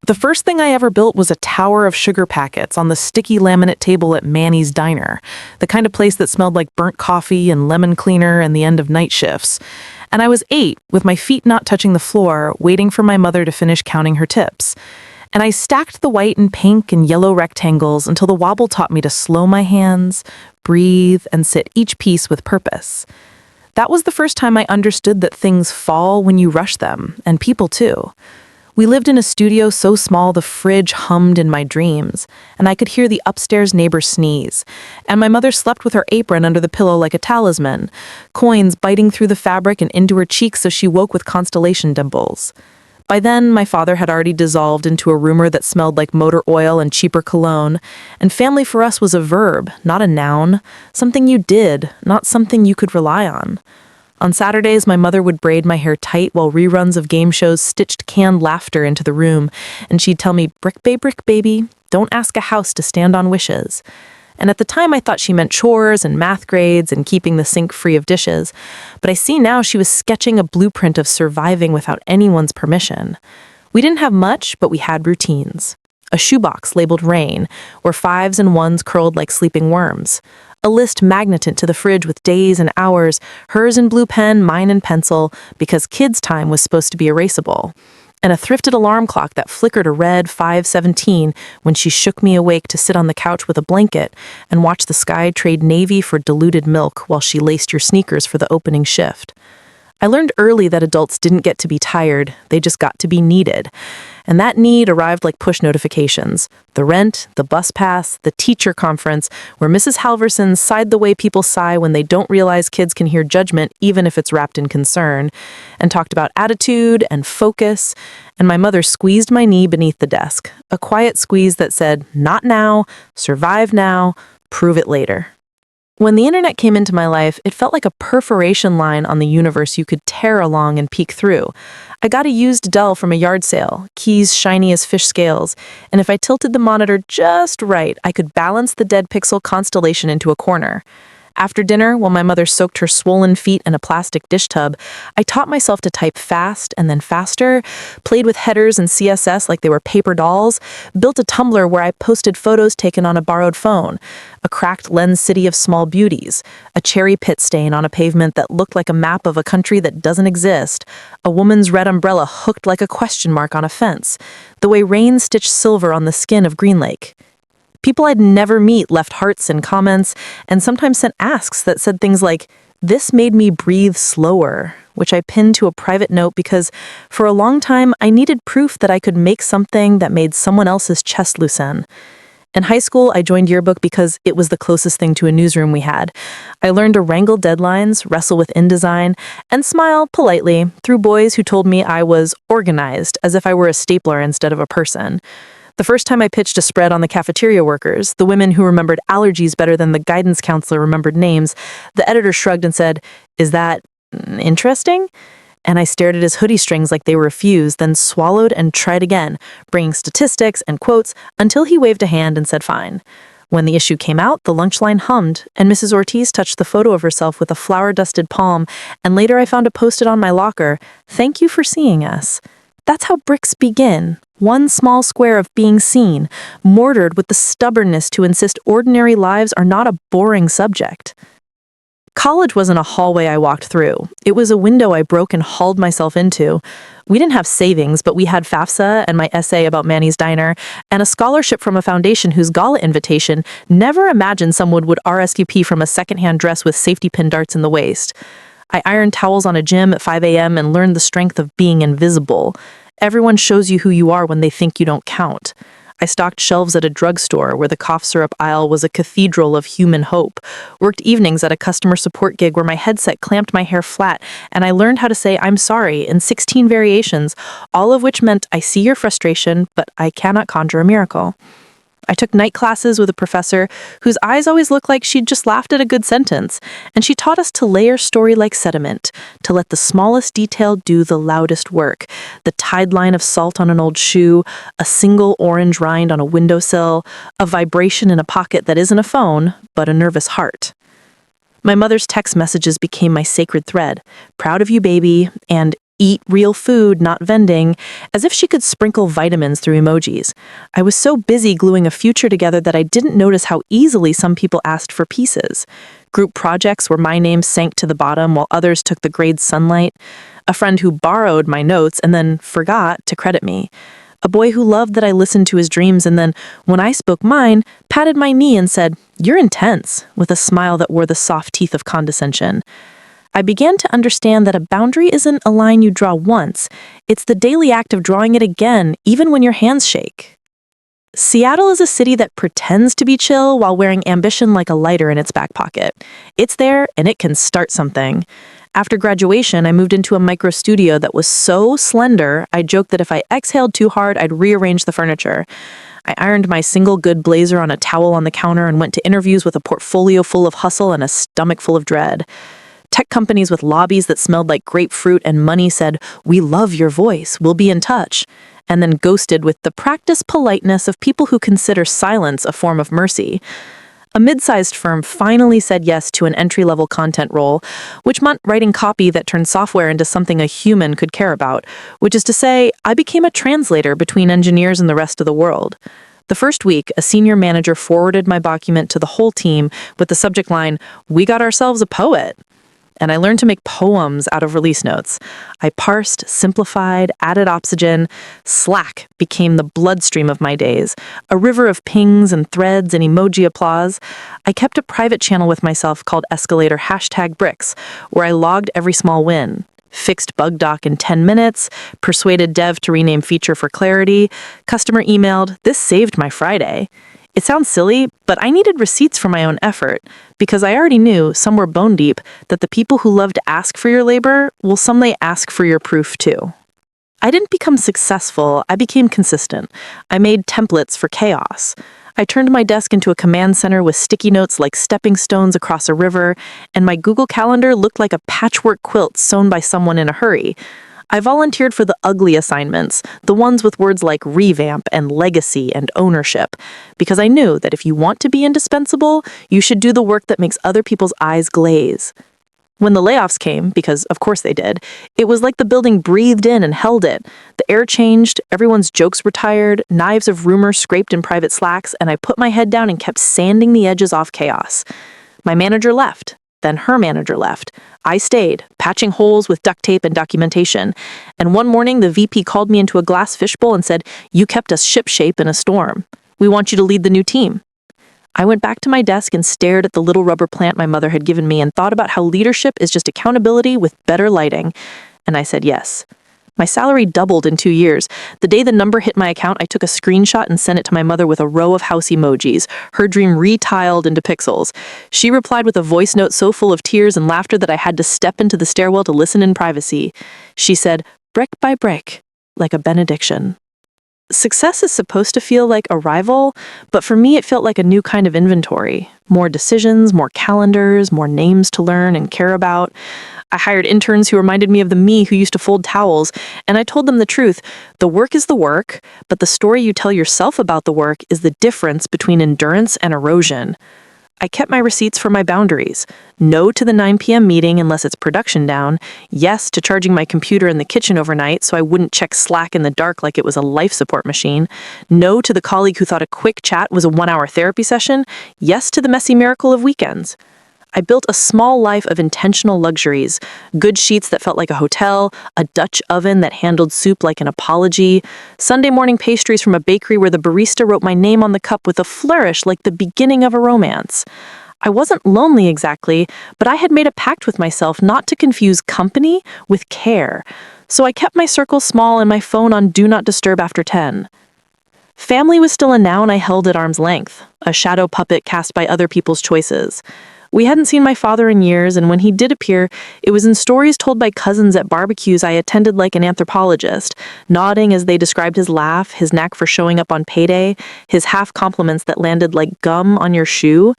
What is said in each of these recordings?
The first thing I ever built was a tower of sugar packets on the sticky laminate table at Manny's Diner, the kind of place that smelled like burnt coffee and lemon cleaner and the end of night shifts. And I was 8, with my feet not touching the floor, waiting for my mother to finish counting her tips. And I stacked the white and pink and yellow rectangles until the wobble taught me to slow my hands, breathe, and sit each piece with purpose. That was the first time I understood that things fall when you rush them, and people too. We lived in a studio so small the fridge hummed in my dreams, and I could hear the upstairs neighbor sneeze. And my mother slept with her apron under the pillow like a talisman, coins biting through the fabric and into her cheeks so she woke with constellation dimples. By then, my father had already dissolved into a rumor that smelled like motor oil and cheaper cologne, and family for us was a verb, not a noun, something you did, not something you could rely on. On Saturdays, my mother would braid my hair tight while reruns of game shows stitched canned laughter into the room, and she'd tell me, brick baby, don't ask a house to stand on wishes. And at the time, I thought she meant chores and math grades and keeping the sink free of dishes, but I see now she was sketching a blueprint of surviving without anyone's permission. We didn't have much, but we had routines. A shoebox labeled rain, where 5s and 1s curled like sleeping worms. A list magnetant to the fridge with days and hours, hers in blue pen, mine in pencil, because kids' time was supposed to be erasable. And a thrifted alarm clock that flickered a red 5:17 when she shook me awake to sit on the couch with a blanket and watch the sky trade navy for diluted milk while she laced your sneakers for the opening shift. I learned early that adults didn't get to be tired, they just got to be needed. And that need arrived like push notifications. The rent, the bus pass, the teacher conference, where Mrs. Halverson sighed the way people sigh when they don't realize kids can hear judgment even if it's wrapped in concern, and talked about attitude and focus, and my mother squeezed my knee beneath the desk, a quiet squeeze that said, not now, survive now, prove it later. When the internet came into my life, it felt like a perforation line on the universe you could tear along and peek through. I got a used Dell from a yard sale, keys shiny as fish scales, and if I tilted the monitor just right, I could balance the dead pixel constellation into a corner. After dinner, while my mother soaked her swollen feet in a plastic dish tub, I taught myself to type fast and then faster, played with headers and CSS like they were paper dolls, built a Tumblr where I posted photos taken on a borrowed phone, a cracked lens city of small beauties, a cherry pit stain on a pavement that looked like a map of a country that doesn't exist, a woman's red umbrella hooked like a question mark on a fence, the way rain stitched silver on the skin of Green Lake. People I'd never meet left hearts and comments, and sometimes sent asks that said things like, "This made me breathe slower," which I pinned to a private note because, for a long time, I needed proof that I could make something that made someone else's chest loosen. In high school, I joined yearbook because it was the closest thing to a newsroom we had. I learned to wrangle deadlines, wrestle with InDesign, and smile politely through boys who told me I was organized, as if I were a stapler instead of a person. The first time I pitched a spread on the cafeteria workers, the women who remembered allergies better than the guidance counselor remembered names, the editor shrugged and said, "Is that interesting?" And I stared at his hoodie strings like they were a fuse, then swallowed and tried again, bringing statistics and quotes until he waved a hand and said fine. When the issue came out, the lunch line hummed, and Mrs. Ortiz touched the photo of herself with a flour-dusted palm, and later I found a post-it on my locker, "Thank you for seeing us." That's how bricks begin. One small square of being seen, mortared with the stubbornness to insist ordinary lives are not a boring subject. College wasn't a hallway I walked through. It was a window I broke and hauled myself into. We didn't have savings, but we had FAFSA and my essay about Manny's Diner, and a scholarship from a foundation whose gala invitation never imagined someone would RSVP from a secondhand dress with safety pin darts in the waist. I ironed towels on a gym at 5 a.m. and learned the strength of being invisible. Everyone shows you who you are when they think you don't count. I stocked shelves at a drugstore where the cough syrup aisle was a cathedral of human hope, worked evenings at a customer support gig where my headset clamped my hair flat, and I learned how to say "I'm sorry" in 16 variations, all of which meant I see your frustration, but I cannot conjure a miracle. I took night classes with a professor whose eyes always looked like she'd just laughed at a good sentence, and she taught us to layer story like sediment, to let the smallest detail do the loudest work, the tide line of salt on an old shoe, a single orange rind on a windowsill, a vibration in a pocket that isn't a phone, but a nervous heart. My mother's text messages became my sacred thread. "Proud of you, baby," and Eat real food, not vending, as if she could sprinkle vitamins through emojis. I was so busy gluing a future together that I didn't notice how easily some people asked for pieces. Group projects where my name sank to the bottom while others took the grade sunlight. A friend who borrowed my notes and then forgot to credit me. A boy who loved that I listened to his dreams and then, when I spoke mine, patted my knee and said, "You're intense," with a smile that wore the soft teeth of condescension. I began to understand that a boundary isn't a line you draw once. It's the daily act of drawing it again, even when your hands shake. Seattle is a city that pretends to be chill while wearing ambition like a lighter in its back pocket. It's there, and it can start something. After graduation, I moved into a micro studio that was so slender, I joked that if I exhaled too hard, I'd rearrange the furniture. I ironed my single good blazer on a towel on the counter and went to interviews with a portfolio full of hustle and a stomach full of dread. Tech companies with lobbies that smelled like grapefruit and money said, "We love your voice, we'll be in touch," and then ghosted with the practiced politeness of people who consider silence a form of mercy. A mid-sized firm finally said yes to an entry-level content role, which meant writing copy that turned software into something a human could care about, which is to say, I became a translator between engineers and the rest of the world. The first week, a senior manager forwarded my document to the whole team with the subject line, "We got ourselves a poet." And I learned to make poems out of release notes. I parsed, simplified, added oxygen. Slack became the bloodstream of my days, a river of pings and threads and emoji applause. I kept a private channel with myself called Escalator #bricks, where I logged every small win. Fixed bug doc in 10 minutes, persuaded dev to rename feature for clarity, customer emailed, "This saved my Friday." It sounds silly, but I needed receipts for my own effort, because I already knew, somewhere bone deep, that the people who love to ask for your labor will someday ask for your proof too. I didn't become successful, I became consistent. I made templates for chaos. I turned my desk into a command center with sticky notes like stepping stones across a river, and my Google Calendar looked like a patchwork quilt sewn by someone in a hurry. I volunteered for the ugly assignments, the ones with words like revamp and legacy and ownership, because I knew that if you want to be indispensable, you should do the work that makes other people's eyes glaze. When the layoffs came, because of course they did, it was like the building breathed in and held it. The air changed, everyone's jokes retired, knives of rumor scraped in private slacks, and I put my head down and kept sanding the edges off chaos. My manager left. Then her manager left. I stayed, patching holes with duct tape and documentation. And one morning, the VP called me into a glass fishbowl and said, "You kept us shipshape in a storm. We want you to lead the new team." I went back to my desk and stared at the little rubber plant my mother had given me and thought about how leadership is just accountability with better lighting. And I said yes. My salary doubled in 2 years. The day the number hit my account, I took a screenshot and sent it to my mother with a row of house emojis, her dream retiled into pixels. She replied with a voice note so full of tears and laughter that I had to step into the stairwell to listen in privacy. She said, "Brick by brick," like a benediction. Success is supposed to feel like arrival, but for me it felt like a new kind of inventory. More decisions, more calendars, more names to learn and care about. I hired interns who reminded me of the me who used to fold towels, and I told them the truth. The work is the work, but the story you tell yourself about the work is the difference between endurance and erosion. I kept my receipts for my boundaries. No to the 9 p.m. meeting unless it's production down. Yes to charging my computer in the kitchen overnight so I wouldn't check Slack in the dark like it was a life support machine. No to the colleague who thought a quick chat was a 1-hour therapy session. Yes to the messy miracle of weekends. I built a small life of intentional luxuries, good sheets that felt like a hotel, a Dutch oven that handled soup like an apology, Sunday morning pastries from a bakery where the barista wrote my name on the cup with a flourish like the beginning of a romance. I wasn't lonely exactly, but I had made a pact with myself not to confuse company with care, so I kept my circle small and my phone on Do Not Disturb after 10. Family was still a noun I held at arm's length, a shadow puppet cast by other people's choices. We hadn't seen my father in years, and when he did appear, it was in stories told by cousins at barbecues I attended like an anthropologist, nodding as they described his laugh, his knack for showing up on payday, his half compliments that landed like gum on your shoe.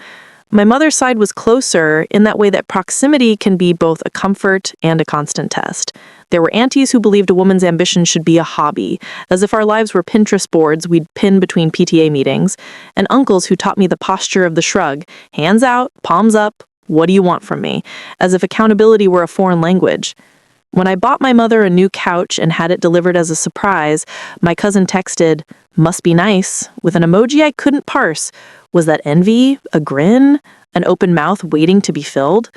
My mother's side was closer in that way that proximity can be both a comfort and a constant test. There were aunties who believed a woman's ambition should be a hobby, as if our lives were Pinterest boards we'd pin between PTA meetings, and uncles who taught me the posture of the shrug, hands out, palms up, what do you want from me, as if accountability were a foreign language. When I bought my mother a new couch and had it delivered as a surprise, my cousin texted, "Must be nice," with an emoji I couldn't parse. Was that envy, a grin, an open mouth waiting to be filled?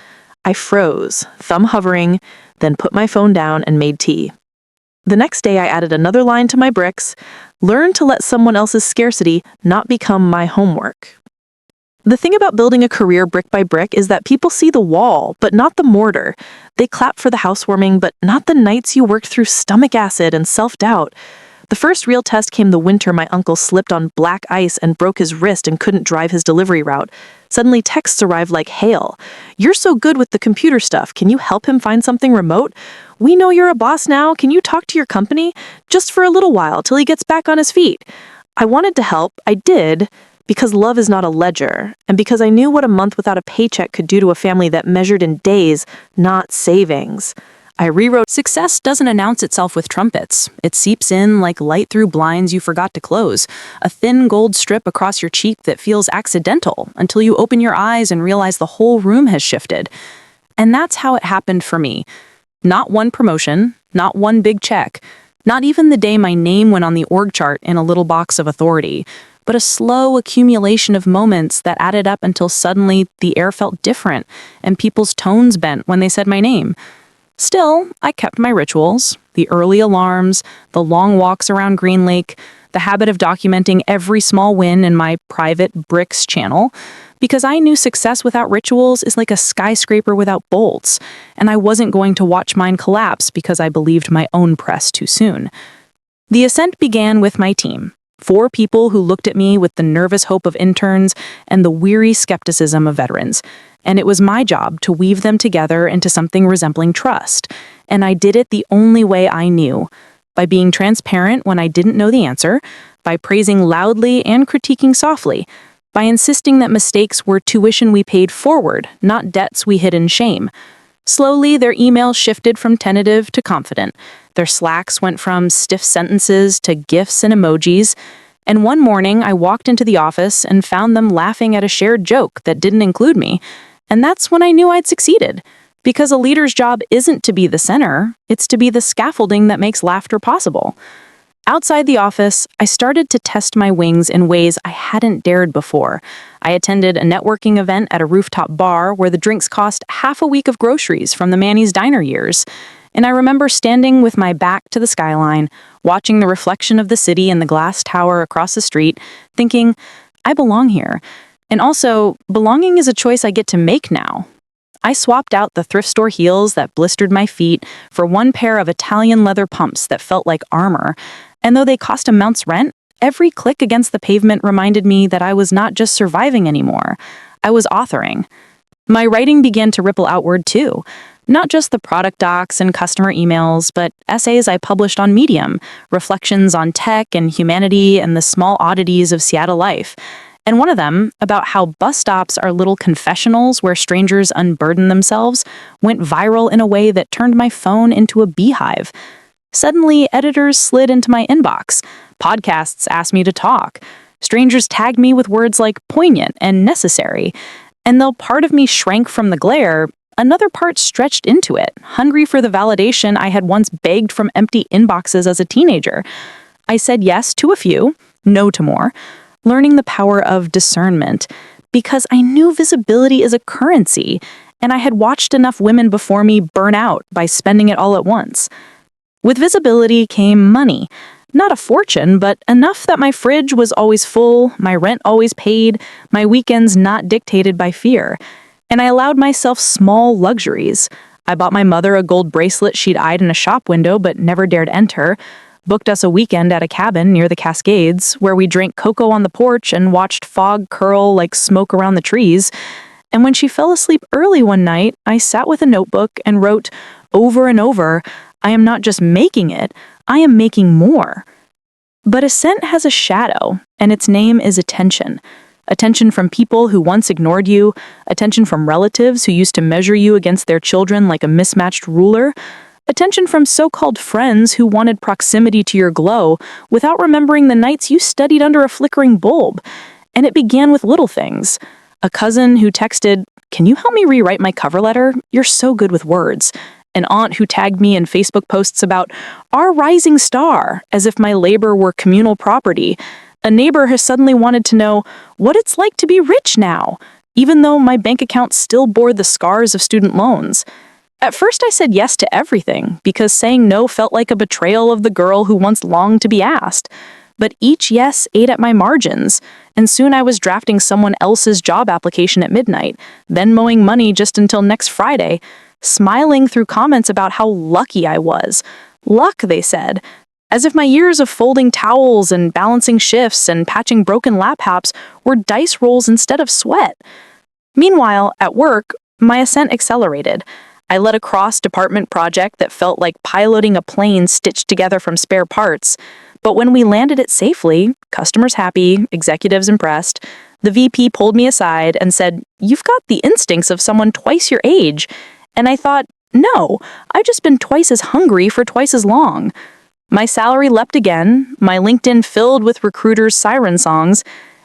I froze, thumb hovering, then put my phone down and made tea. The next day I added another line to my bricks: learn to let someone else's scarcity not become my homework. The thing about building a career brick by brick is that people see the wall, but not the mortar. They clap for the housewarming, but not the nights you worked through stomach acid and self-doubt. The first real test came the winter my uncle slipped on black ice and broke his wrist and couldn't drive his delivery route. Suddenly texts arrived like hail. "You're so good with the computer stuff. Can you help him find something remote? We know you're a boss now. Can you talk to your company? Just for a little while, till he gets back on his feet." I wanted to help. I did. Because love is not a ledger, and because I knew what a month without a paycheck could do to a family that measured in days, not savings. I rewrote. Success doesn't announce itself with trumpets. It seeps in like light through blinds you forgot to close, a thin gold strip across your cheek that feels accidental until you open your eyes and realize the whole room has shifted. And that's how it happened for me. Not one promotion, not one big check, not even the day my name went on the org chart in a little box of authority, but a slow accumulation of moments that added up until suddenly the air felt different and people's tones bent when they said my name. Still, I kept my rituals, the early alarms, the long walks around Green Lake, the habit of documenting every small win in my private Bricks channel, because I knew success without rituals is like a skyscraper without bolts, and I wasn't going to watch mine collapse because I believed my own press too soon. The ascent began with my team. 4 people who looked at me with the nervous hope of interns and the weary skepticism of veterans. And it was my job to weave them together into something resembling trust. And I did it the only way I knew, by being transparent when I didn't know the answer, by praising loudly and critiquing softly, by insisting that mistakes were tuition we paid forward, not debts we hid in shame. Slowly, their emails shifted from tentative to confident. Their Slacks went from stiff sentences to GIFs and emojis. And one morning, I walked into the office and found them laughing at a shared joke that didn't include me. And that's when I knew I'd succeeded. Because a leader's job isn't to be the center, it's to be the scaffolding that makes laughter possible. Outside the office, I started to test my wings in ways I hadn't dared before. I attended a networking event at a rooftop bar where the drinks cost half a week of groceries from the Manny's Diner years. And I remember standing with my back to the skyline, watching the reflection of the city in the glass tower across the street, thinking, I belong here. And also, belonging is a choice I get to make now. I swapped out the thrift store heels that blistered my feet for one pair of Italian leather pumps that felt like armor. And though they cost a month's rent, every click against the pavement reminded me that I was not just surviving anymore. I was authoring. My writing began to ripple outward too. Not just the product docs and customer emails, but essays I published on Medium, reflections on tech and humanity and the small oddities of Seattle life. And one of them, about how bus stops are little confessionals where strangers unburden themselves, went viral in a way that turned my phone into a beehive. Suddenly, editors slid into my inbox. Podcasts asked me to talk. Strangers tagged me with words like poignant and necessary. And though part of me shrank from the glare, another part stretched into it, hungry for the validation I had once begged from empty inboxes as a teenager. I said yes to a few, no to more, learning the power of discernment, because I knew visibility is a currency, and I had watched enough women before me burn out by spending it all at once. With visibility came money. Not a fortune, but enough that my fridge was always full, my rent always paid, my weekends not dictated by fear. And I allowed myself small luxuries. I bought my mother a gold bracelet she'd eyed in a shop window but never dared enter, booked us a weekend at a cabin near the Cascades, where we drank cocoa on the porch and watched fog curl like smoke around the trees. And when she fell asleep early one night, I sat with a notebook and wrote over and over, I am not just making it, I am making more. But Ascent has a shadow, and its name is attention. Attention from people who once ignored you, attention from relatives who used to measure you against their children like a mismatched ruler, attention from so-called friends who wanted proximity to your glow without remembering the nights you studied under a flickering bulb. And it began with little things. A cousin who texted, "Can you help me rewrite my cover letter? You're so good with words." an aunt who tagged me in Facebook posts about our rising star, as if my labor were communal property. A neighbor has suddenly wanted to know what it's like to be rich now, even though my bank account still bore the scars of student loans. At first, I said yes to everything, because saying no felt like a betrayal of the girl who once longed to be asked. But each yes ate at my margins, and soon I was drafting someone else's job application at midnight, then mowing money just until next Friday, smiling through comments about how lucky I was. Luck, they said, as if my years of folding towels and balancing shifts and patching broken lapaps were dice rolls instead of sweat. Meanwhile, at work, my ascent accelerated. I led a cross-department project that felt like piloting a plane stitched together from spare parts. But when we landed it safely, customers happy, executives impressed, the VP pulled me aside and said, "You've got the instincts of someone twice your age." And I thought, no, I've just been twice as hungry for twice as long. My salary leapt again, my LinkedIn filled with recruiters' siren songs,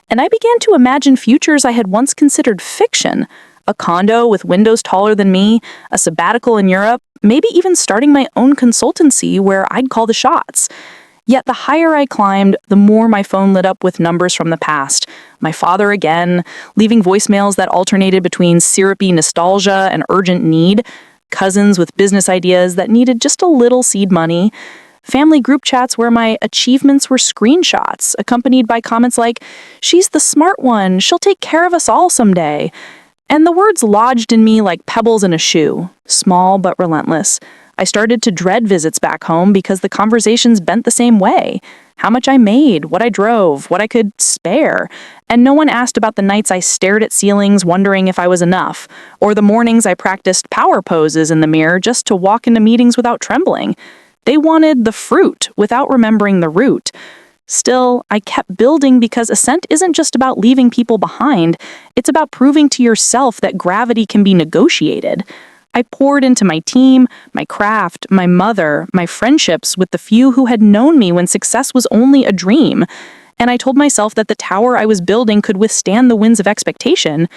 and I began to imagine futures I had once considered fiction. A condo with windows taller than me, a sabbatical in Europe, maybe even starting my own consultancy where I'd call the shots. Yet the higher I climbed, the more my phone lit up with numbers from the past. My father again, leaving voicemails that alternated between syrupy nostalgia and urgent need, cousins with business ideas that needed just a little seed money, family group chats where my achievements were screenshots, accompanied by comments like, "She's the smart one, she'll take care of us all someday." And the words lodged in me like pebbles in a shoe, small but relentless. I started to dread visits back home because the conversations bent the same way. How much I made, what I drove, what I could spare. And no one asked about the nights I stared at ceilings wondering if I was enough, or the mornings I practiced power poses in the mirror just to walk into meetings without trembling. They wanted the fruit without remembering the root. Still, I kept building because ascent isn't just about leaving people behind, it's about proving to yourself that gravity can be negotiated. I poured into my team, my craft, my mother, my friendships with the few who had known me when success was only a dream. And I told myself that the tower I was building could withstand the winds of expectation.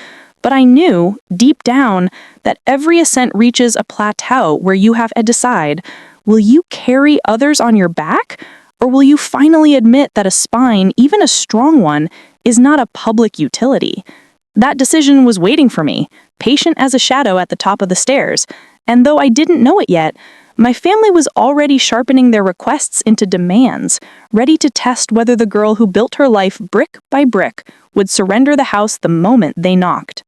But I knew, deep down, that every ascent reaches a plateau where you have to decide, will you carry others on your back? Or will you finally admit that a spine, even a strong one, is not a public utility? That decision was waiting for me, patient as a shadow at the top of the stairs, and though I didn't know it yet, my family was already sharpening their requests into demands, ready to test whether the girl who built her life brick by brick would surrender the house the moment they knocked.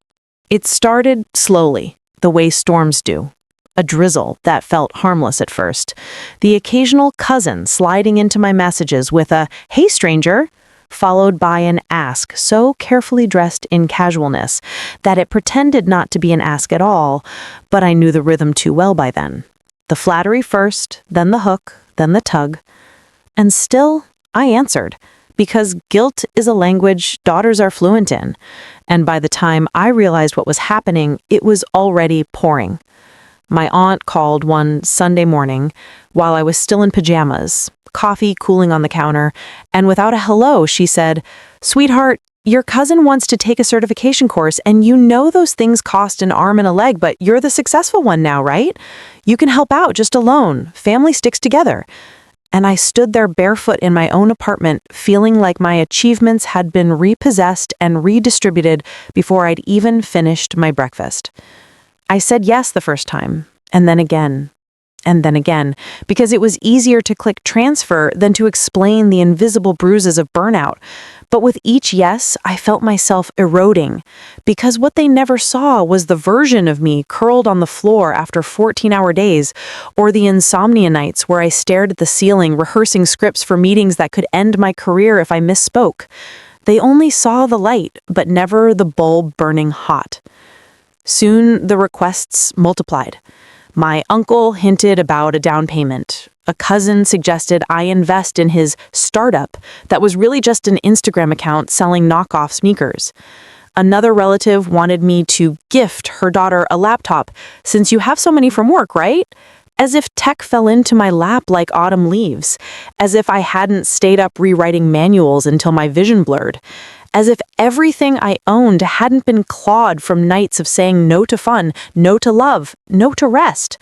It started slowly, the way storms do. A drizzle that felt harmless at first. The occasional cousin sliding into my messages with a, "Hey stranger," followed by an ask so carefully dressed in casualness that it pretended not to be an ask at all, but I knew the rhythm too well by then. The flattery first, then the hook, then the tug. And still, I answered, because guilt is a language daughters are fluent in. And by the time I realized what was happening, it was already pouring. My aunt called one Sunday morning while I was still in pajamas, coffee cooling on the counter, and without a hello, she said, "Sweetheart, your cousin wants to take a certification course, and you know those things cost an arm and a leg, but you're the successful one now, right? You can help out just alone. Family sticks together." And I stood there barefoot in my own apartment, feeling like my achievements had been repossessed and redistributed before I'd even finished my breakfast. I said yes the first time, and then again, because it was easier to click transfer than to explain the invisible bruises of burnout. But with each yes, I felt myself eroding, because what they never saw was the version of me curled on the floor after 14-hour days, or the insomnia nights where I stared at the ceiling rehearsing scripts for meetings that could end my career if I misspoke. They only saw the light, but never the bulb burning hot. Soon the requests multiplied. My uncle hinted about a down payment. A cousin suggested I invest in his startup that was really just an Instagram account selling knockoff sneakers. Another relative wanted me to gift her daughter a laptop, since you have so many from work, right? As if tech fell into my lap like autumn leaves. As if I hadn't stayed up rewriting manuals until my vision blurred. As if everything I owned hadn't been clawed from nights of saying no to fun, no to love, no to rest.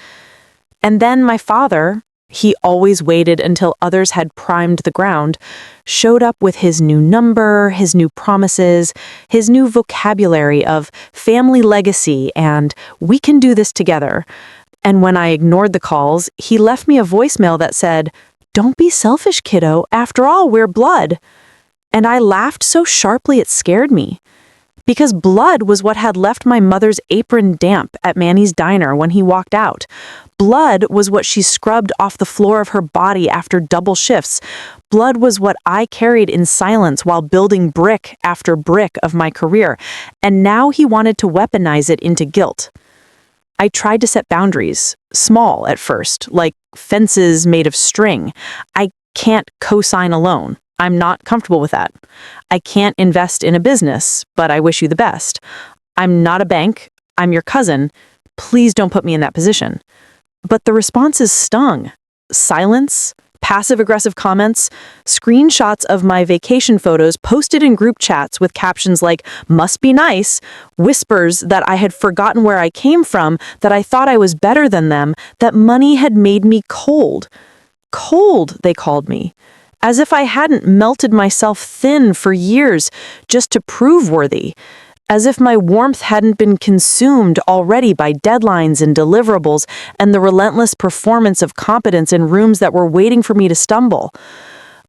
And then my father, he always waited until others had primed the ground, showed up with his new number, his new promises, his new vocabulary of family legacy and we can do this together. And when I ignored the calls, he left me a voicemail that said, "Don't be selfish, kiddo. After all, we're blood." And I laughed so sharply it scared me. Because blood was what had left my mother's apron damp at Manny's diner when he walked out. Blood was what she scrubbed off the floor of her body after double shifts. Blood was what I carried in silence while building brick after brick of my career. And now he wanted to weaponize it into guilt. I tried to set boundaries, small at first, like fences made of string. I can't co-sign a loan. I'm not comfortable with that. I can't invest in a business, but I wish you the best. I'm not a bank. I'm your cousin. Please don't put me in that position. But the responses stung. Silence, passive-aggressive comments, screenshots of my vacation photos posted in group chats with captions like, "Must be nice," whispers that I had forgotten where I came from, that I thought I was better than them, that money had made me cold. Cold, they called me. As if I hadn't melted myself thin for years just to prove worthy. As if my warmth hadn't been consumed already by deadlines and deliverables and the relentless performance of competence in rooms that were waiting for me to stumble.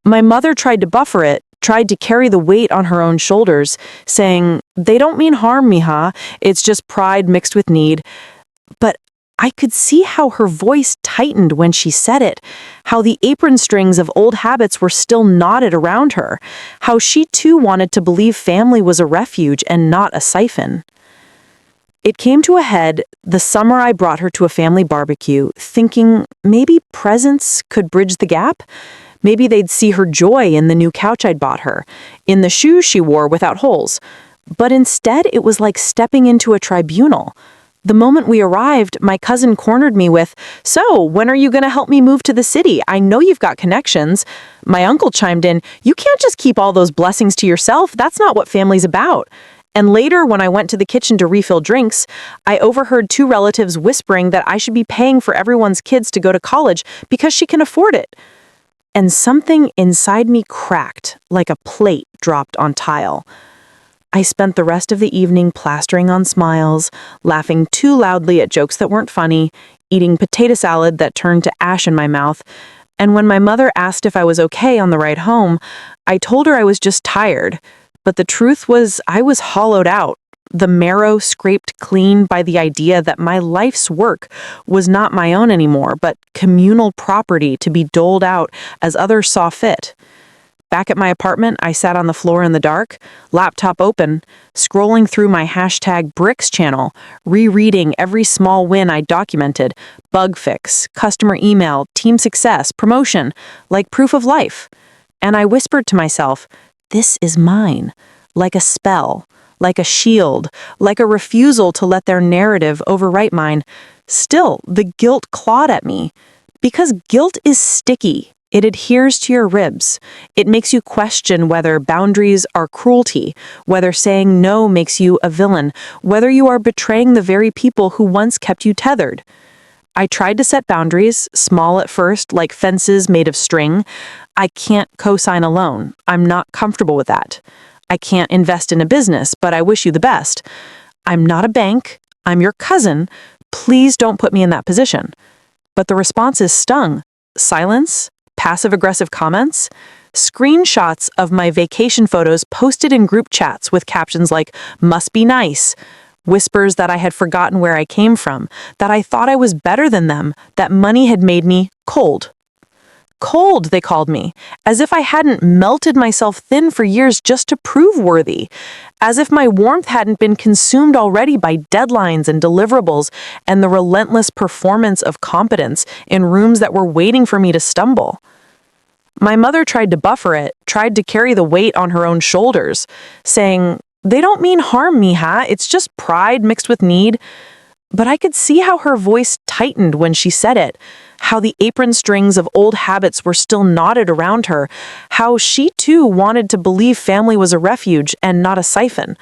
My mother tried to buffer it, tried to carry the weight on her own shoulders, saying, "They don't mean harm, Mija. It's just pride mixed with need." But I could see how her voice tightened when she said it, how the apron strings of old habits were still knotted around her, how she too wanted to believe family was a refuge and not a siphon. It came to a head the summer I brought her to a family barbecue, thinking maybe presents could bridge the gap. Maybe they'd see her joy in the new couch I'd bought her, in the shoes she wore without holes. But instead, it was like stepping into a tribunal. The moment we arrived, my cousin cornered me with, "So, when are you going to help me move to the city? I know you've got connections." My uncle chimed in, "You can't just keep all those blessings to yourself. That's not what family's about." And later, when I went to the kitchen to refill drinks, I overheard two relatives whispering that I should be paying for everyone's kids to go to college because she can afford it. And something inside me cracked, like a plate dropped on tile. I spent the rest of the evening plastering on smiles, laughing too loudly at jokes that weren't funny, eating potato salad that turned to ash in my mouth, and when my mother asked if I was okay on the ride home, I told her I was just tired. But the truth was I was hollowed out, the marrow scraped clean by the idea that my life's work was not my own anymore, but communal property to be doled out as others saw fit. Back at my apartment, I sat on the floor in the dark, laptop open, scrolling through my #bricks channel, rereading every small win I documented, bug fix, customer email, team success, promotion, like proof of life. And I whispered to myself, this is mine, like a spell, like a shield, like a refusal to let their narrative overwrite mine. Still, the guilt clawed at me. Because guilt is sticky. It adheres to your ribs. It makes you question whether boundaries are cruelty, whether saying no makes you a villain, whether you are betraying the very people who once kept you tethered. I tried to set boundaries, small at first, like fences made of string. I can't co-sign a loan. I'm not comfortable with that. I can't invest in a business, but I wish you the best. I'm not a bank. I'm your cousin. Please don't put me in that position. But the responses stung. Silence, passive-aggressive comments, screenshots of my vacation photos posted in group chats with captions like, "Must be nice," whispers that I had forgotten where I came from, that I thought I was better than them, that money had made me cold. Cold, they called me, as if I hadn't melted myself thin for years just to prove worthy, as if my warmth hadn't been consumed already by deadlines and deliverables and the relentless performance of competence in rooms that were waiting for me to stumble. My mother tried to buffer it, tried to carry the weight on her own shoulders, saying, "They don't mean harm, Mija, it's just pride mixed with need." But I could see how her voice tightened when she said it, how the apron strings of old habits were still knotted around her, how she too wanted to believe family was a refuge and not a siphon.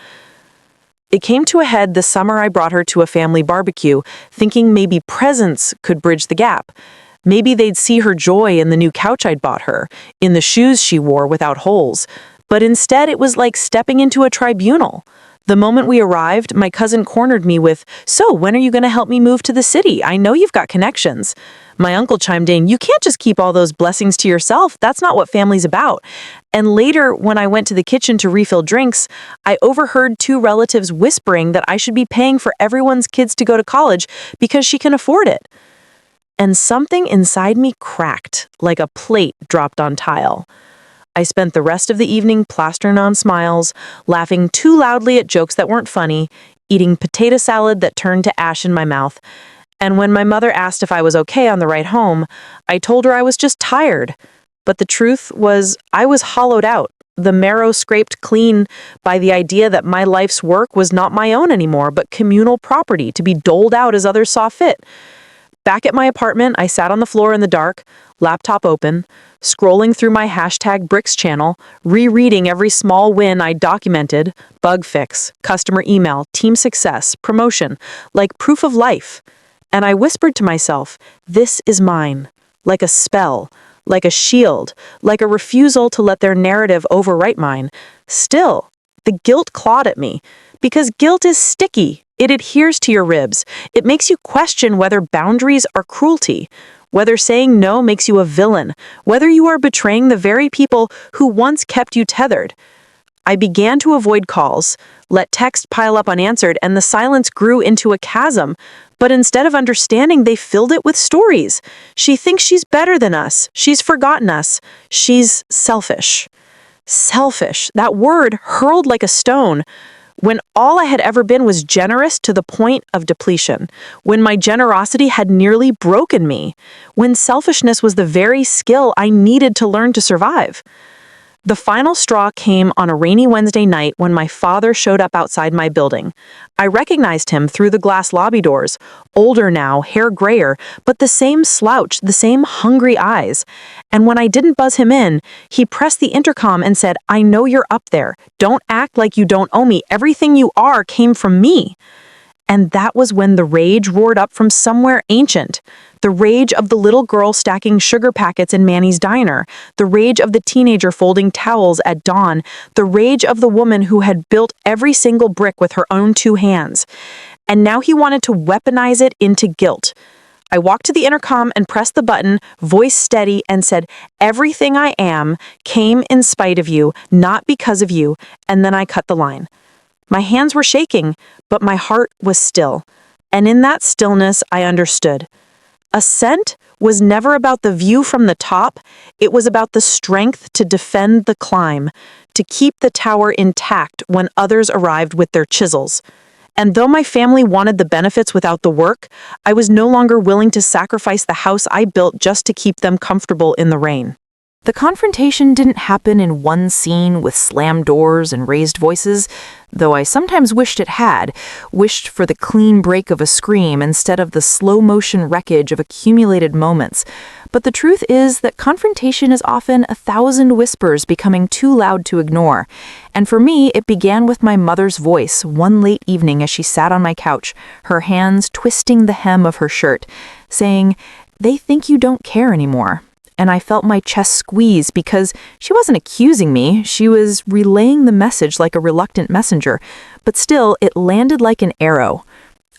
It came to a head the summer I brought her to a family barbecue, thinking maybe presents could bridge the gap. Maybe they'd see her joy in the new couch I'd bought her, in the shoes she wore without holes. But instead, it was like stepping into a tribunal. The moment we arrived, my cousin cornered me with, "So, when are you going to help me move to the city? I know you've got connections." My uncle chimed in, "You can't just keep all those blessings to yourself. That's not what family's about." And later, when I went to the kitchen to refill drinks, I overheard two relatives whispering that I should be paying for everyone's kids to go to college because she can afford it. And something inside me cracked, like a plate dropped on tile. I spent the rest of the evening plastering on smiles, laughing too loudly at jokes that weren't funny, eating potato salad that turned to ash in my mouth. And when my mother asked if I was okay on the ride home, I told her I was just tired. But the truth was, I was hollowed out, the marrow scraped clean by the idea that my life's work was not my own anymore, but communal property to be doled out as others saw fit. Back at my apartment, I sat on the floor in the dark, laptop open, scrolling through my #Bricks channel, rereading every small win I documented, bug fix, customer email, team success, promotion, like proof of life. And I whispered to myself, this is mine, like a spell, like a shield, like a refusal to let their narrative overwrite mine. Still, the guilt clawed at me, because guilt is sticky. It adheres to your ribs. It makes you question whether boundaries are cruelty, whether saying no makes you a villain, whether you are betraying the very people who once kept you tethered. I began to avoid calls, let text pile up unanswered, and the silence grew into a chasm. But instead of understanding, they filled it with stories. She thinks she's better than us. She's forgotten us. She's selfish. Selfish, that word hurled like a stone. When all I had ever been was generous to the point of depletion, when my generosity had nearly broken me, when selfishness was the very skill I needed to learn to survive. The final straw came on a rainy Wednesday night when my father showed up outside my building. I recognized him through the glass lobby doors, older now, hair grayer, but the same slouch, the same hungry eyes. And when I didn't buzz him in, he pressed the intercom and said, "I know you're up there. Don't act like you don't owe me. Everything you are came from me." And that was when the rage roared up from somewhere ancient. The rage of the little girl stacking sugar packets in Manny's diner. The rage of the teenager folding towels at dawn. The rage of the woman who had built every single brick with her own two hands. And now he wanted to weaponize it into guilt. I walked to the intercom and pressed the button, voice steady, and said, "Everything I am came in spite of you, not because of you," and then I cut the line. My hands were shaking, but my heart was still. And in that stillness, I understood. Ascent was never about the view from the top. It was about the strength to defend the climb, to keep the tower intact when others arrived with their chisels. And though my family wanted the benefits without the work, I was no longer willing to sacrifice the house I built just to keep them comfortable in the rain. The confrontation didn't happen in one scene with slammed doors and raised voices, though I sometimes wished it had, wished for the clean break of a scream instead of the slow-motion wreckage of accumulated moments. But the truth is that confrontation is often 1,000 whispers becoming too loud to ignore. And for me, it began with my mother's voice one late evening as she sat on my couch, her hands twisting the hem of her shirt, saying, "They think you don't care anymore." And I felt my chest squeeze because she wasn't accusing me, she was relaying the message like a reluctant messenger, but still, it landed like an arrow.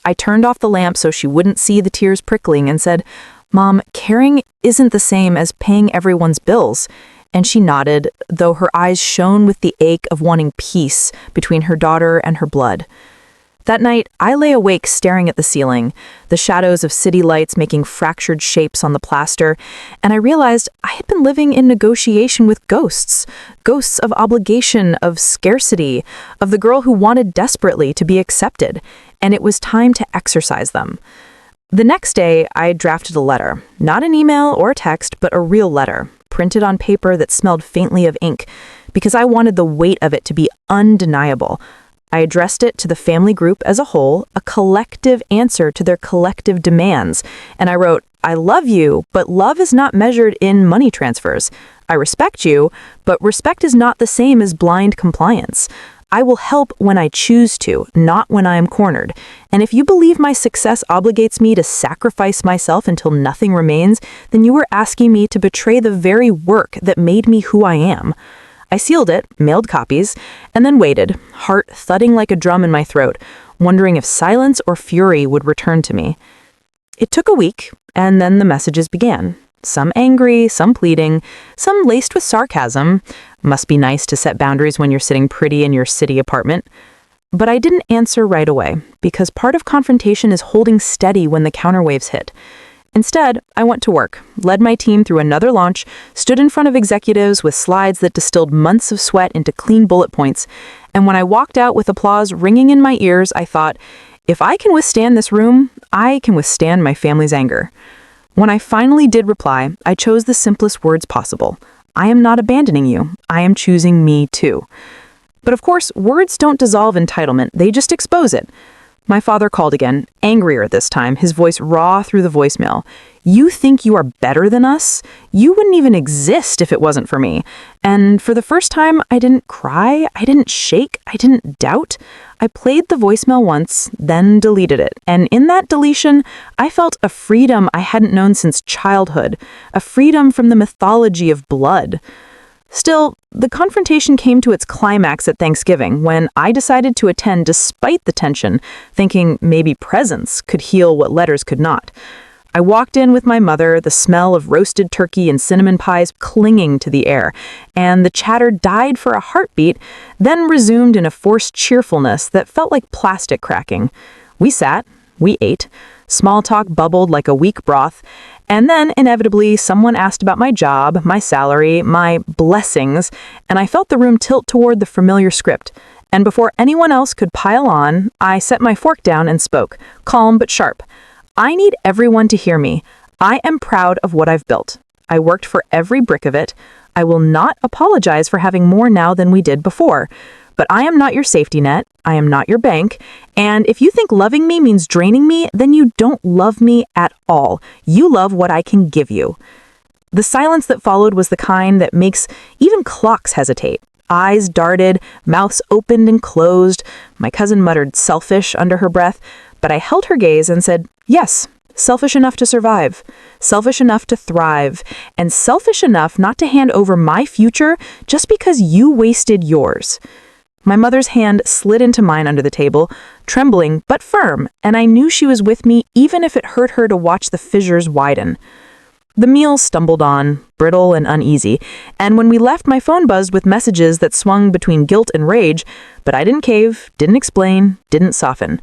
I turned off the lamp so she wouldn't see the tears prickling and said, "Mom, caring isn't the same as paying everyone's bills." And she nodded, though her eyes shone with the ache of wanting peace between her daughter and her blood. That night, I lay awake staring at the ceiling, the shadows of city lights making fractured shapes on the plaster, and I realized I had been living in negotiation with ghosts of obligation, of scarcity, of the girl who wanted desperately to be accepted, and it was time to exercise them. The next day, I drafted a letter, not an email or a text, but a real letter, printed on paper that smelled faintly of ink, because I wanted the weight of it to be undeniable. I addressed it to the family group as a whole, a collective answer to their collective demands. And I wrote, "I love you, but love is not measured in money transfers. I respect you, but respect is not the same as blind compliance. I will help when I choose to, not when I am cornered. And if you believe my success obligates me to sacrifice myself until nothing remains, then you are asking me to betray the very work that made me who I am. I sealed it, mailed copies, and then waited, heart thudding like a drum in my throat, wondering if silence or fury would return to me. It took a week, and then the messages began. Some angry, some pleading, some laced with sarcasm. Must be nice to set boundaries when you're sitting pretty in your city apartment. But I didn't answer right away, because part of confrontation is holding steady when the counterwaves hit. Instead, I went to work, led my team through another launch, stood in front of executives with slides that distilled months of sweat into clean bullet points, and when I walked out with applause ringing in my ears, I thought, if I can withstand this room, I can withstand my family's anger. When I finally did reply, I chose the simplest words possible. I am not abandoning you. I am choosing me too. But of course, words don't dissolve entitlement, they just expose it. My father called again, angrier this time, his voice raw through the voicemail. You think you are better than us? You wouldn't even exist if it wasn't for me. And for the first time, I didn't cry, I didn't shake, I didn't doubt. I played the voicemail once, then deleted it. And in that deletion, I felt a freedom I hadn't known since childhood, a freedom from the mythology of blood. Still, the confrontation came to its climax at Thanksgiving when I decided to attend despite the tension, thinking maybe presence could heal what letters could not. I walked in with my mother, the smell of roasted turkey and cinnamon pies clinging to the air, and the chatter died for a heartbeat, then resumed in a forced cheerfulness that felt like plastic cracking. We sat, we ate, small talk bubbled like a weak broth, and then, inevitably, someone asked about my job, my salary, my blessings, and I felt the room tilt toward the familiar script. And before anyone else could pile on, I set my fork down and spoke, calm but sharp. I need everyone to hear me. I am proud of what I've built. I worked for every brick of it. I will not apologize for having more now than we did before. But I am not your safety net. I am not your bank. And if you think loving me means draining me, then you don't love me at all. You love what I can give you. The silence that followed was the kind that makes even clocks hesitate. Eyes darted, mouths opened and closed. My cousin muttered selfish under her breath, but I held her gaze and said, yes, selfish enough to survive, selfish enough to thrive, and selfish enough not to hand over my future just because you wasted yours. My mother's hand slid into mine under the table, trembling but firm, and I knew she was with me even if it hurt her to watch the fissures widen. The meal stumbled on, brittle and uneasy, and when we left, my phone buzzed with messages that swung between guilt and rage, but I didn't cave, didn't explain, didn't soften.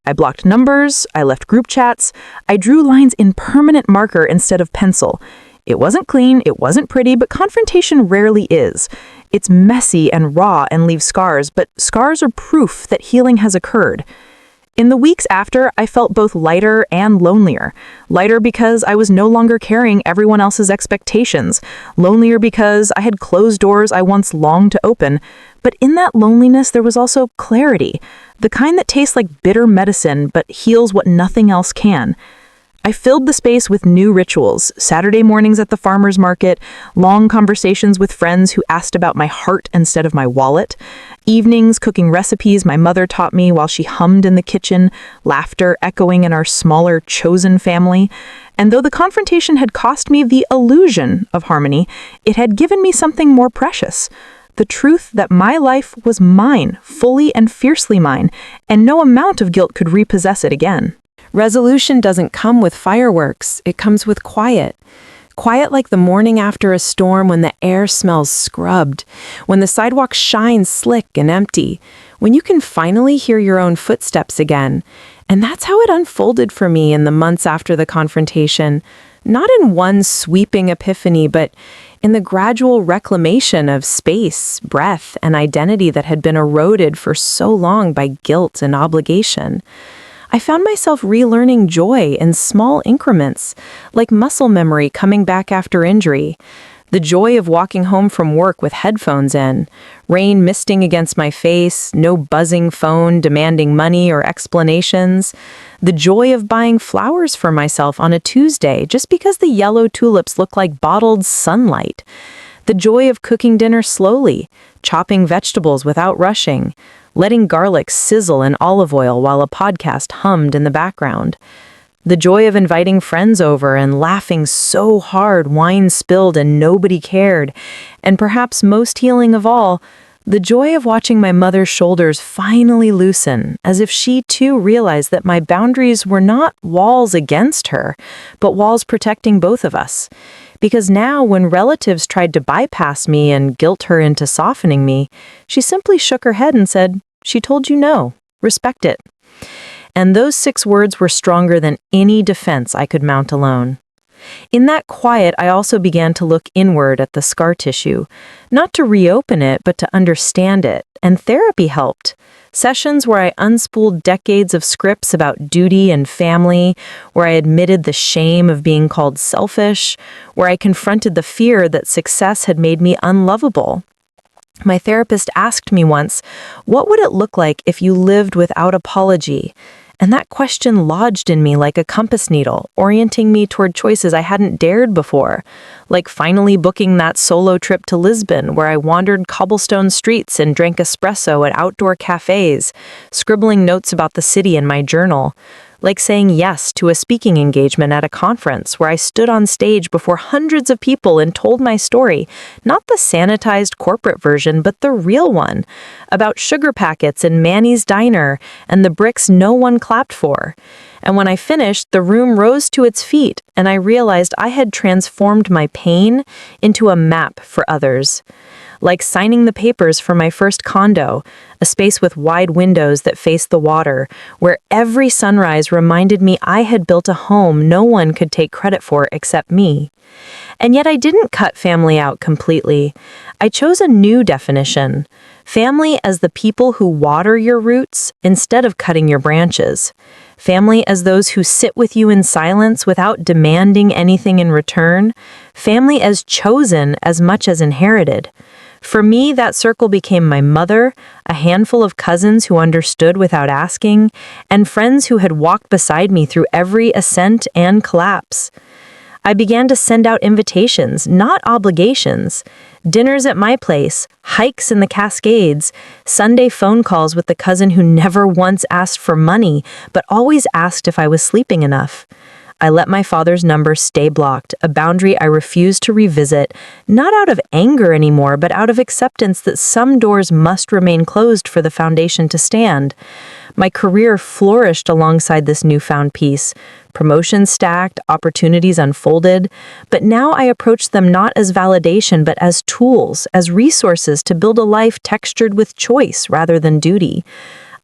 I blocked numbers, I left group chats, I drew lines in permanent marker instead of pencil. It wasn't clean, it wasn't pretty, but confrontation rarely is. It's messy and raw and leaves scars, but scars are proof that healing has occurred. In the weeks after, I felt both lighter and lonelier. Lighter because I was no longer carrying everyone else's expectations. Lonelier because I had closed doors I once longed to open. But in that loneliness, there was also clarity. The kind that tastes like bitter medicine but heals what nothing else can. I filled the space with new rituals, Saturday mornings at the farmer's market, long conversations with friends who asked about my heart instead of my wallet, evenings cooking recipes my mother taught me while she hummed in the kitchen, laughter echoing in our smaller, chosen family. And though the confrontation had cost me the illusion of harmony, it had given me something more precious. The truth that my life was mine, fully and fiercely mine, and no amount of guilt could repossess it again. Resolution doesn't come with fireworks, it comes with quiet. Quiet like the morning after a storm when the air smells scrubbed, when the sidewalk shines slick and empty, when you can finally hear your own footsteps again. And that's how it unfolded for me in the months after the confrontation. Not in one sweeping epiphany, but in the gradual reclamation of space, breath, and identity that had been eroded for so long by guilt and obligation. I found myself relearning joy in small increments, like muscle memory coming back after injury. The joy of walking home from work with headphones in, rain misting against my face, no buzzing phone demanding money or explanations. The joy of buying flowers for myself on a Tuesday just because the yellow tulips look like bottled sunlight. The joy of cooking dinner slowly, chopping vegetables without rushing, letting garlic sizzle in olive oil while a podcast hummed in the background. The joy of inviting friends over and laughing so hard wine spilled and nobody cared. And perhaps most healing of all, the joy of watching my mother's shoulders finally loosen, as if she too realized that my boundaries were not walls against her, but walls protecting both of us. Because now, when relatives tried to bypass me and guilt her into softening me, she simply shook her head and said, "She told you no. Respect it." And those 6 words were stronger than any defense I could mount alone. In that quiet, I also began to look inward at the scar tissue, not to reopen it, but to understand it, and therapy helped. Sessions where I unspooled decades of scripts about duty and family, where I admitted the shame of being called selfish, where I confronted the fear that success had made me unlovable. My therapist asked me once, "What would it look like if you lived without apology?" And that question lodged in me like a compass needle, orienting me toward choices I hadn't dared before, like finally booking that solo trip to Lisbon where I wandered cobblestone streets and drank espresso at outdoor cafes, scribbling notes about the city in my journal, like saying yes to a speaking engagement at a conference where I stood on stage before hundreds of people and told my story, not the sanitized corporate version, but the real one, about sugar packets in Manny's diner and the bricks no one clapped for. And when I finished, the room rose to its feet, and I realized I had transformed my pain into a map for others. Like signing the papers for my first condo, a space with wide windows that faced the water, where every sunrise reminded me I had built a home no one could take credit for except me. And yet I didn't cut family out completely. I chose a new definition. Family as the people who water your roots instead of cutting your branches. Family as those who sit with you in silence without demanding anything in return. Family as chosen as much as inherited. For me, that circle became my mother, a handful of cousins who understood without asking, and friends who had walked beside me through every ascent and collapse. I began to send out invitations, not obligations. Dinners at my place, hikes in the Cascades, Sunday phone calls with the cousin who never once asked for money, but always asked if I was sleeping enough. I let my father's number stay blocked, a boundary I refused to revisit, not out of anger anymore, but out of acceptance that some doors must remain closed for the foundation to stand. My career flourished alongside this newfound peace. Promotions stacked, opportunities unfolded, but now I approach them not as validation, but as tools, as resources to build a life textured with choice rather than duty.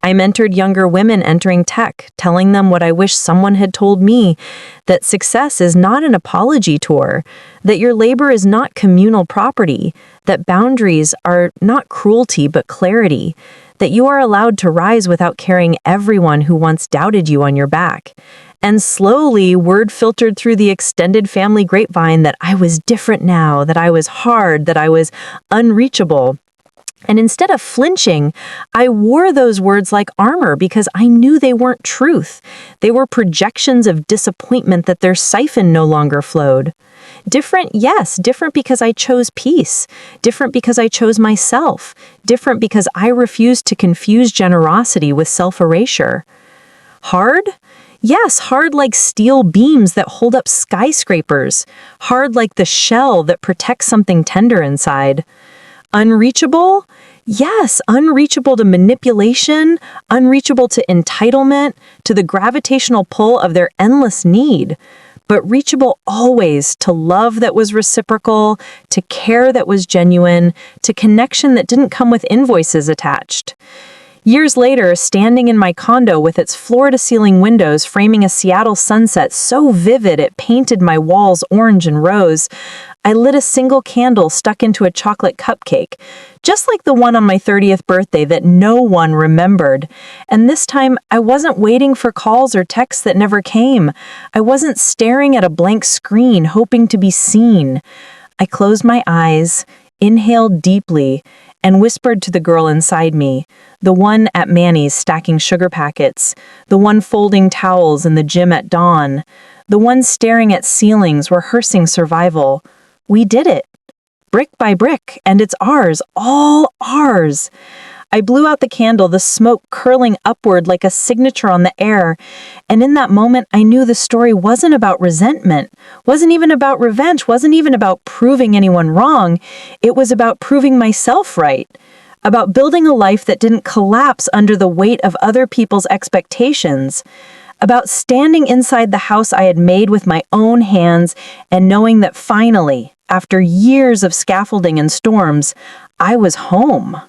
I mentored younger women entering tech, telling them what I wish someone had told me, that success is not an apology tour, that your labor is not communal property, that boundaries are not cruelty but clarity, that you are allowed to rise without carrying everyone who once doubted you on your back. And slowly, word filtered through the extended family grapevine that I was different now, that I was hard, that I was unreachable. And instead of flinching, I wore those words like armor because I knew they weren't truth. They were projections of disappointment that their siphon no longer flowed. Different, yes, different because I chose peace. Different because I chose myself. Different because I refused to confuse generosity with self-erasure. Hard? Yes, hard like steel beams that hold up skyscrapers. Hard like the shell that protects something tender inside. Unreachable? Yes, unreachable to manipulation, unreachable to entitlement, to the gravitational pull of their endless need, but reachable always to love that was reciprocal, to care that was genuine, to connection that didn't come with invoices attached. Years later, standing in my condo with its floor-to-ceiling windows framing a Seattle sunset so vivid it painted my walls orange and rose, I lit a single candle stuck into a chocolate cupcake, just like the one on my 30th birthday that no one remembered. And this time, I wasn't waiting for calls or texts that never came. I wasn't staring at a blank screen, hoping to be seen. I closed my eyes, inhaled deeply, and whispered to the girl inside me, the one at Manny's stacking sugar packets, the one folding towels in the gym at dawn, the one staring at ceilings rehearsing survival. We did it. brick by brick, and it's ours, all ours. I blew out the candle, the smoke curling upward like a signature on the air, and in that moment I knew the story wasn't about resentment, wasn't even about revenge, wasn't even about proving anyone wrong. It was about proving myself right, about building a life that didn't collapse under the weight of other people's expectations, about standing inside the house I had made with my own hands and knowing that finally, after years of scaffolding and storms, I was home.